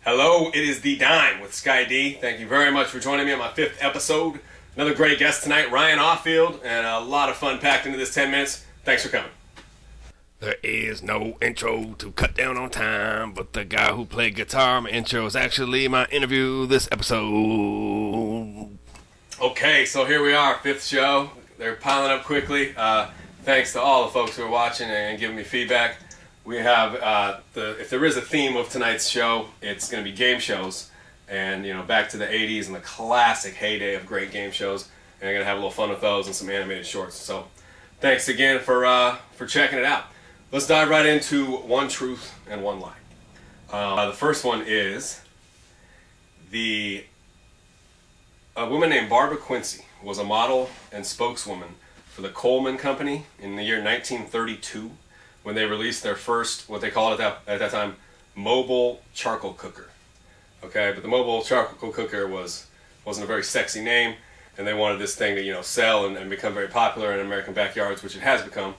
Hello, it is theDIme with Skye D. Thank you very much for joining me on my 5th episode. Another great guest tonight, Ryan Offield, and a lot of fun packed into this 10 minutes. Thanks for coming. There is no intro to cut down on time, but the guy who played guitar on my intro is actually my interview this episode. Okay, so here we are, 5th show. They're piling up quickly. Thanks to all the folks who are watching and giving me feedback. We have, if there is a theme of tonight's show, it's going to be game shows. And, you know, back to the 80s and the classic heyday of great game shows. And I'm going to have a little fun with those and some animated shorts. So, thanks again for checking it out. Let's dive right into one truth and one lie. The first one is a woman named Barbara Quincy was a model and spokeswoman for the Coleman Company in the year 1932 when they released their first, what they called at that time, mobile charcoal cooker. Okay, but the mobile charcoal cooker wasn't a very sexy name, and they wanted this thing to, you know, sell and become very popular in American backyards, which it has become.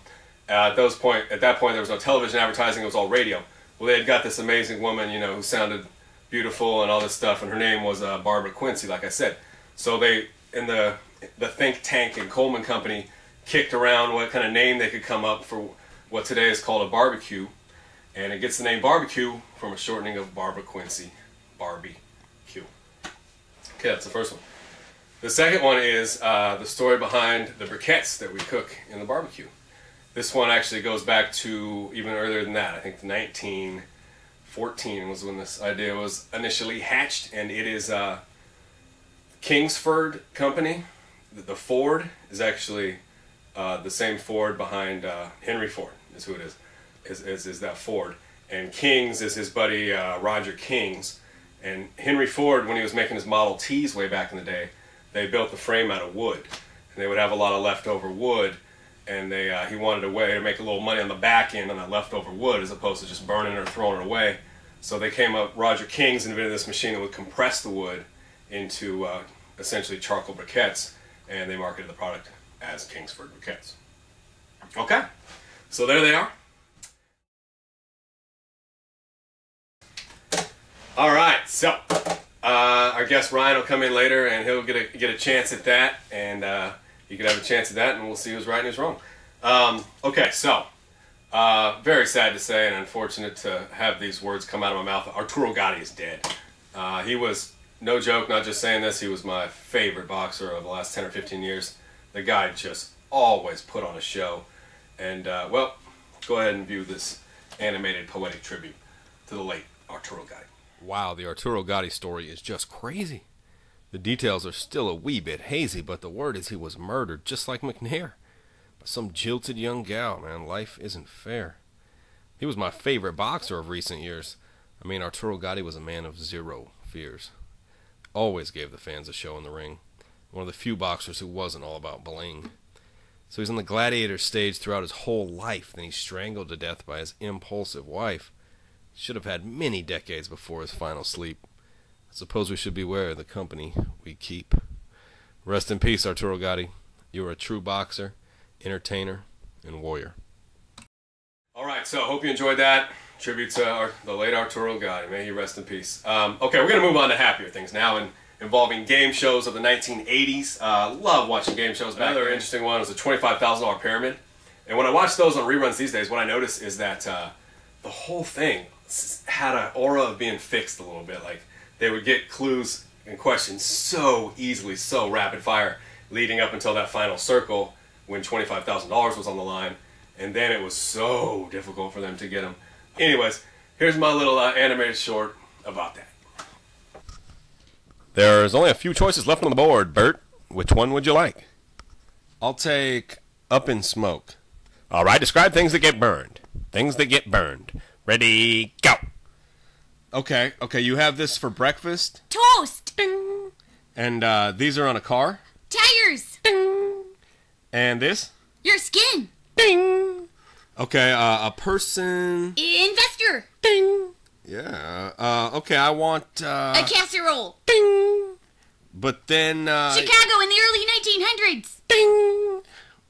At that point, there was no television advertising; it was all radio. Well, they had got this amazing woman, you know, who sounded beautiful and all this stuff, and her name was Barbara Quincy, like I said. So they, in the think tank and Coleman Company, kicked around what kind of name they could come up for what today is called a barbecue, and it gets the name barbecue from a shortening of Barbara Quincy, Barbie Q. Okay, that's the first one. The second one is the story behind the briquettes that we cook in the barbecue. This one actually goes back to even earlier than that. I think 1914 was when this idea was initially hatched, and it is Kingsford Company. The Ford is actually the same Ford behind Henry Ford, is who it is that Ford. And Kings is his buddy Roger Kings. And Henry Ford, when he was making his Model Ts way back in the day, they built the frame out of wood. And they would have a lot of leftover wood, and he wanted a way to make a little money on the back end on that leftover wood as opposed to just burning it or throwing it away. So they came up, Roger Kings invented this machine that would compress the wood into essentially charcoal briquettes, and they marketed the product as Kingsford briquettes. Okay, so there they are. All right, so our guest Ryan will come in later, and he'll get a chance at that, and you could have a chance at that, and we'll see who's right and who's wrong. Okay, so very sad to say, and unfortunate to have these words come out of my mouth. Arturo Gatti is dead. He was, no joke, not just saying this, he was my favorite boxer of the last 10 or 15 years. The guy just always put on a show. And, well, go ahead and view this animated poetic tribute to the late Arturo Gatti. Wow, the Arturo Gatti story is just crazy. The details are still a wee bit hazy, but the word is he was murdered, just like McNair. By some jilted young gal, man. Life isn't fair. He was my favorite boxer of recent years. I mean, Arturo Gatti was a man of zero fears. Always gave the fans a show in the ring. One of the few boxers who wasn't all about bling. So he's on the gladiator stage throughout his whole life, then he's strangled to death by his impulsive wife. He should have had many decades before his final sleep. I suppose we should beware of the company we keep. Rest in peace, Arturo Gatti. You were a true boxer, entertainer, and warrior. All right, so hope you enjoyed that. Tribute to the late Arturo Gatti. May he rest in peace. Okay, we're going to move on to happier things now, and involving game shows of the 1980s. Love watching game shows back then. Another interesting one was the $25,000 Pyramid. And when I watch those on reruns these days, what I notice is that the whole thing had an aura of being fixed a little bit. Like, they would get clues and questions so easily, so rapid fire, leading up until that final circle when $25,000 was on the line. And then it was so difficult for them to get them. Anyways, here's my little animated short about that. There's only a few choices left on the board, Bert. Which one would you like? I'll take Up in Smoke. All right, describe things that get burned. Things that get burned. Ready, go. Okay, you have this for breakfast. Toast. Ding. And these are on a car. Tires. Ding. And this? Your skin. Ding. Okay, a person. Investor. Ding. Yeah. Okay, I want a casserole. Ding. But then Chicago in the early 1900s. Ding.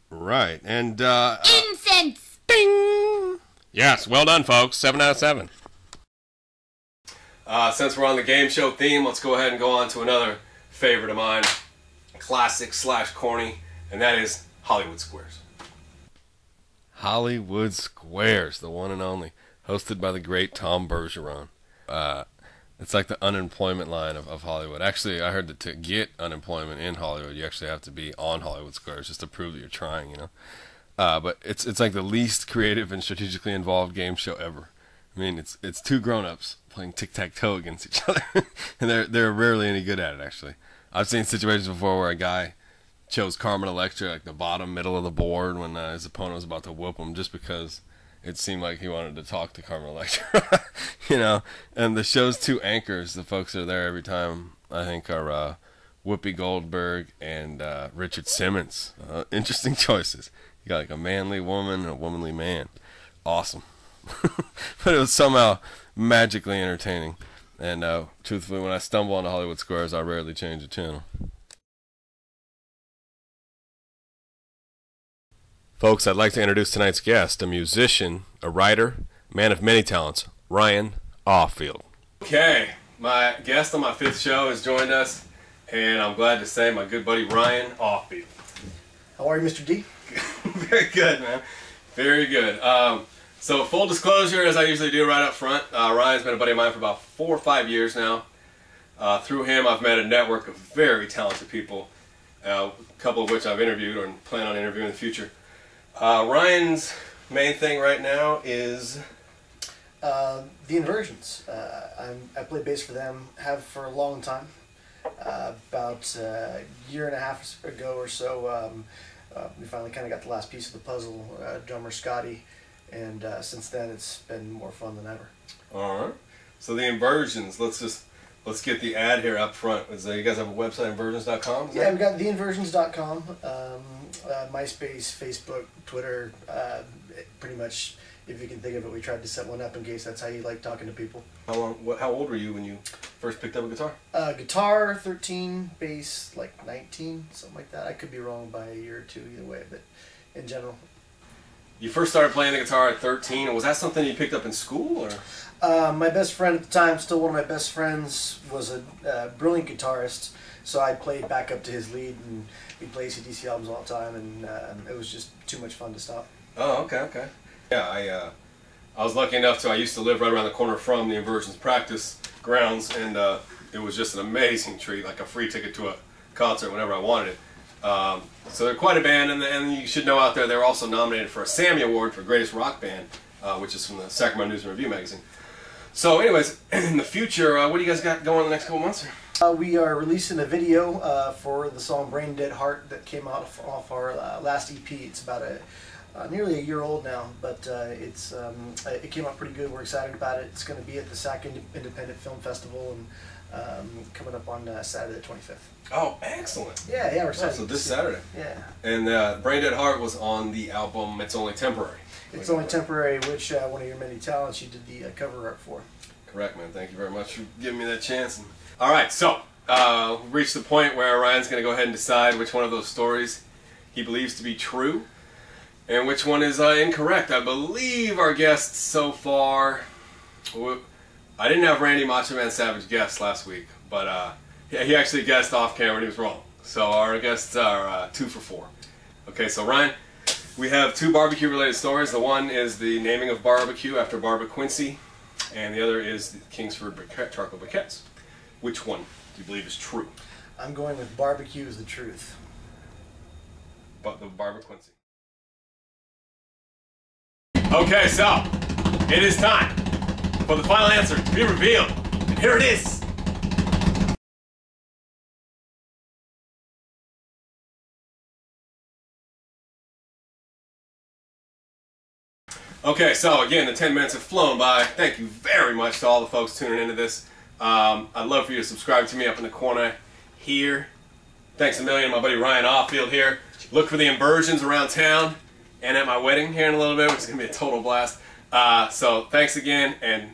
Right. And incense. Ding. Yes, well done, folks. 7 out of 7. Since we're on the game show theme, let's go ahead and go on to another favorite of mine, classic / corny, and that is Hollywood Squares. Hollywood Squares, the one and only, hosted by the great Tom Bergeron. It's like the unemployment line of Hollywood. Actually, I heard that to get unemployment in Hollywood, you actually have to be on Hollywood Squares just to prove that you're trying, you know. But it's like the least creative and strategically involved game show ever. I mean, it's two grown-ups playing tic-tac-toe against each other, and they're rarely any good at it, actually. I've seen situations before where a guy chose Carmen Electra, like the bottom middle of the board, when his opponent was about to whoop him, just because it seemed like he wanted to talk to Carmen Electra, you know. And the show's two anchors, the folks that are there every time, I think, are Whoopi Goldberg and Richard Simmons. Interesting choices. You got like a manly woman and a womanly man. Awesome. But it was somehow magically entertaining. And truthfully, when I stumble onto Hollywood Squares, I rarely change the channel. Folks, I'd like to introduce tonight's guest, a musician, a writer, man of many talents, Ryan Offield. Okay, my guest on my 5th show has joined us, and I'm glad to say my good buddy Ryan Offield. How are you, Mr. D? Very good, man. Very good. So full disclosure, as I usually do right up front, Ryan's been a buddy of mine for about 4 or 5 years now. Through him, I've met a network of very talented people, a couple of which I've interviewed or plan on interviewing in the future. Ryan's main thing right now is the Inversions. I play bass for them, have for a long time. About a year and a half ago or so, we finally kind of got the last piece of the puzzle, drummer Skye D, and since then it's been more fun than ever. all right. So the Inversions. Let's get the ad here up front. You guys have a website, inversions.com? Yeah, we got theinversions.com, MySpace, Facebook, Twitter, pretty much. If you can think of it, we tried to set one up in case that's how you like talking to people. How old were you when you first picked up a guitar? Guitar 13, bass like 19, something like that. I could be wrong by a year or two either way, but in general. You first started playing the guitar at 13. Was that something you picked up in school, or? My best friend at the time, still one of my best friends, was a brilliant guitarist, so I played back up to his lead, and we'd play AC/DC albums all the time, and it was just too much fun to stop. Oh, okay. Yeah, I was lucky enough to, I used to live right around the corner from the Inversions practice grounds, and it was just an amazing treat, like a free ticket to a concert whenever I wanted it. So they're quite a band, and you should know out there, they were also nominated for a Sammy Award for Greatest Rock Band, which is from the Sacramento News and Review magazine. So anyways, in the future, what do you guys got going in the next couple months? We are releasing a video for the song Brain Dead Heart that came out off our last EP. It's about nearly a year old now, but it came out pretty good. We're excited about it. It's going to be at the SAC Independent Film Festival, and coming up on Saturday the 25th. Oh, excellent. Yeah, we're excited. So this Saturday. Yeah. And Brain Dead Heart was on the album It's Only Temporary. It's Only Temporary, which one of your many talents you did the cover art for. Correct, man. Thank you very much for giving me that chance. All right, so we've reached the point where Ryan's going to go ahead and decide which one of those stories he believes to be true and which one is incorrect. I believe our guests so far, I didn't have Randy Macho Man Savage guess last week, but he actually guessed off camera and he was wrong. So our guests are 2 for 4. Okay, so Ryan, we have 2 barbecue-related stories. The one is the naming of barbecue after Barbara Quincy, and the other is the Kingsford Charcoal Briquettes. Which one do you believe is true? I'm going with barbecue is the truth. But the Barbara Quincy. Okay, so it is time for the final answer to be revealed. And here it is. Okay, so again, the 10 minutes have flown by. Thank you very much to all the folks tuning into this. I'd love for you to subscribe to me up in the corner here. Thanks a million, my buddy Ryan Offield here. Look for the Inversions around town and at my wedding here in a little bit, which is going to be a total blast. So thanks again, and